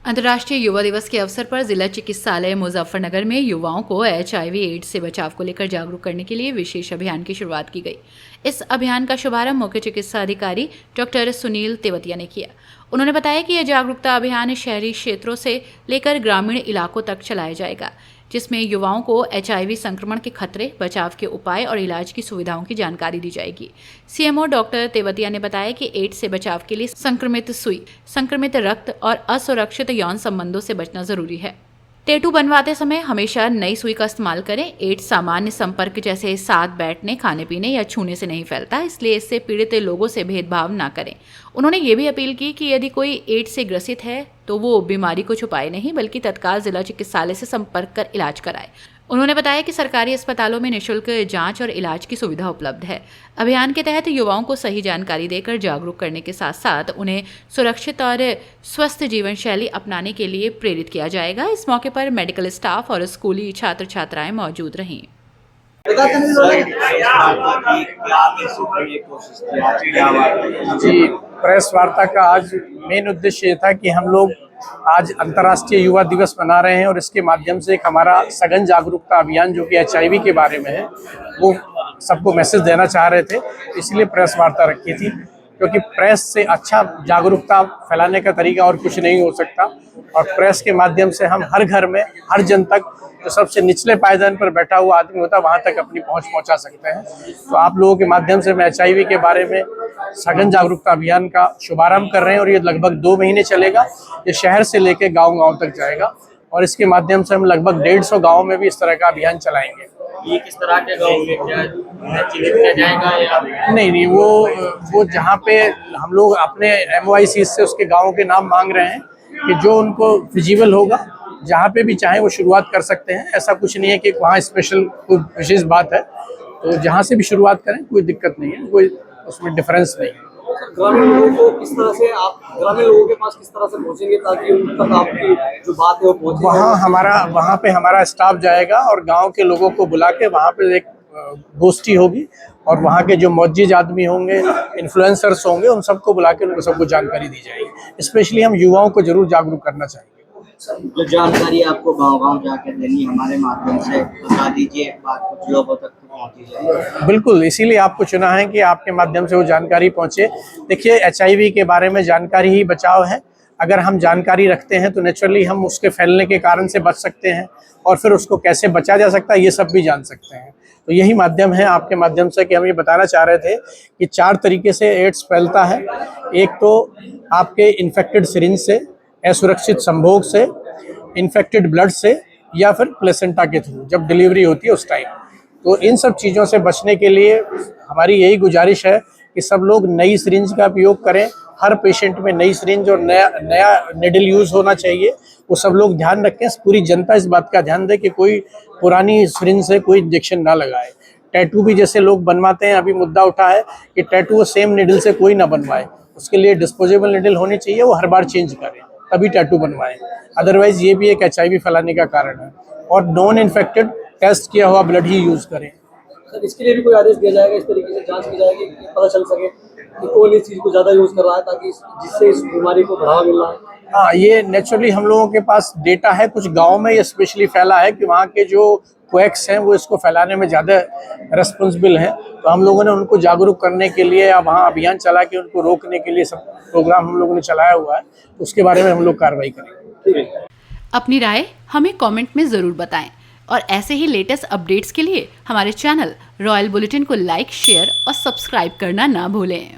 अंतर्राष्ट्रीय युवा दिवस के अवसर पर जिला चिकित्सालय मुजफ्फरनगर में युवाओं को HIV एड्स से बचाव को लेकर जागरूक करने के लिए विशेष अभियान की शुरुआत की गई। इस अभियान का शुभारंभ मुख्य चिकित्सा अधिकारी डॉक्टर सुनील तेवतिया ने किया। उन्होंने बताया कि यह जागरूकता अभियान शहरी क्षेत्रों से लेकर ग्रामीण इलाकों तक चलाया जाएगा, जिसमें युवाओं को HIV संक्रमण के खतरे, बचाव के उपाय और इलाज की सुविधाओं की जानकारी दी जाएगी। CMO डॉक्टर तेवतिया ने बताया कि एड्स से बचाव के लिए संक्रमित सुई, संक्रमित रक्त और असुरक्षित यौन संबंधों से बचना जरूरी है। टैटू बनवाते समय हमेशा नई सुई का इस्तेमाल करें। एड्स सामान्य संपर्क जैसे साथ बैठने, खाने पीने या छूने से नहीं फैलता, इसलिए इससे पीड़ित लोगों से भेदभाव ना करें। उन्होंने ये भी अपील की कि यदि कोई एड्स से ग्रसित है तो वो बीमारी को छुपाए नहीं, बल्कि तत्काल जिला चिकित्सालय से संपर्क कर इलाज कराए। उन्होंने बताया कि सरकारी अस्पतालों में निःशुल्क जांच और इलाज की सुविधा उपलब्ध है। अभियान के तहत युवाओं को सही जानकारी देकर जागरूक करने के साथ साथ उन्हें सुरक्षित और स्वस्थ जीवन शैली अपनाने के लिए प्रेरित किया जाएगा। इस मौके पर मेडिकल स्टाफ और स्कूली छात्र छात्राएं मौजूद रहीं। जी, प्रेस वार्ता का आज मेन उद्देश्य ये था कि हम लोग आज अंतर्राष्ट्रीय युवा दिवस मना रहे हैं और इसके माध्यम से एक हमारा सघन जागरूकता अभियान जो कि HIV के बारे में है वो सबको मैसेज देना चाह रहे थे, इसलिए प्रेस वार्ता रखी थी। क्योंकि प्रेस से अच्छा जागरूकता फैलाने का तरीका और कुछ नहीं हो सकता और प्रेस के माध्यम से हम हर घर में, हर जन तक, जो सबसे निचले पायदान पर बैठा हुआ आदमी होता है वहाँ तक अपनी पहुँच पहुँचा सकते हैं। तो आप लोगों के माध्यम से मैं HIV के बारे में सघन जागरूकता अभियान का शुभारंभ कर रहे हैं और ये लगभग 2 महीने चलेगा। ये शहर से लेकर गाँव-गाँव तक जाएगा और इसके माध्यम से हम लगभग 150 गाँव में भी इस तरह का अभियान चलाएंगे। ये किस तरह के गाँव में क्या चिन्हित किया जाएगा या नहीं, वो जहाँ पे हम लोग अपने MOIC से उसके गाँव के नाम मांग रहे हैं कि जो उनको फिजिबल होगा, जहाँ पे भी चाहे वो शुरुआत कर सकते हैं। ऐसा कुछ नहीं है कि वहाँ स्पेशल कोई विशेष बात है, तो जहाँ से भी शुरुआत करें कोई दिक्कत नहीं है, कोई उसमें डिफरेंस नहीं है। ग्रामीण लोगों को किस तरह से आप ग्रामीण लोगों के पास किस तरह से पहुंचेंगे ताकि उन तक आपकी जो बात है वो पहुंचे? वहाँ पे हमारा स्टाफ जाएगा और गांव के लोगों को बुला के वहाँ पे एक गोष्ठी होगी और वहाँ के जो मौजूद आदमी होंगे, इन्फ्लुएंसर्स होंगे, उन सबको बुला के उनको सबको जानकारी दी जाएगी। स्पेशली हम युवाओं को जरूर जागरूक करना चाहेंगे। जो जानकारी आपको गांव-गांव जाके देनी हमारे माध्यम से बता दीजिए, बात कुछ लोगों तक पहुंची जाए। बिल्कुल, इसीलिए आपको चुना है कि आपके माध्यम से वो जानकारी पहुंचे। देखिए, HIV के बारे में जानकारी ही बचाव है। अगर हम जानकारी रखते हैं तो नेचुरली हम उसके फैलने के कारण से बच सकते हैं और फिर उसको कैसे बचा जा सकता है ये सब भी जान सकते हैं। तो यही माध्यम है आपके माध्यम से कि हम ये बताना चाह रहे थे कि 4 तरीके से एड्स फैलता है। एक तो आपके इन्फेक्टेड सिरिंज से, असुरक्षित संभोग से, इन्फेक्टेड ब्लड से या फिर प्लेसेंटा के थ्रू जब डिलीवरी होती है उस टाइम। तो इन सब चीज़ों से बचने के लिए हमारी यही गुजारिश है कि सब लोग नई सिरिंज का उपयोग करें। हर पेशेंट में नई सिरिंज और नया निडल यूज़ होना चाहिए, वो सब लोग ध्यान रखें। पूरी जनता इस बात का ध्यान दे कि कोई पुरानी सिरिंज से कोई इंजेक्शन ना लगाए। टैटू भी जैसे लोग बनवाते हैं, अभी मुद्दा उठा है कि टैटू वो सेम निडल से कोई ना बनवाए, उसके लिए डिस्पोजेबल निडल होनी चाहिए, वो हर बार चेंज करें तभी टैटू बनवाएं। अदरवाइज ये भी एक HIV फैलाने का कारण है। और नॉन इन्फेक्टेड टेस्ट किया हुआ ब्लड ही यूज़ करें। सर, इसके लिए भी कोई आदेश दिया जाएगा, इस तरीके से जांच की जाएगी कि पता चल सके कि कौन इस चीज़ को ज़्यादा यूज़ कर रहा है ताकि जिससे इस बीमारी को बढ़ावा मिल रहा है? हाँ, ये नेचुरली हम लोगों के पास डेटा है। कुछ गाँव में ये स्पेशली फैला है कि वहाँ के जो क्वैक्स हैं वो इसको फैलाने में ज़्यादा रिस्पॉन्सिबल हैं। तो हम लोगों ने उनको जागरूक करने के लिए या वहाँ अभियान चला के उनको रोकने के लिए सब प्रोग्राम हम लोगों ने चलाया हुआ है। तो उसके बारे में हम लोग कार्रवाई करेंगे। अपनी राय हमें कमेंट में ज़रूर बताएं और ऐसे ही लेटेस्ट अपडेट्स के लिए हमारे चैनल रॉयल बुलेटिन को लाइक, शेयर और सब्सक्राइब करना ना भूलें।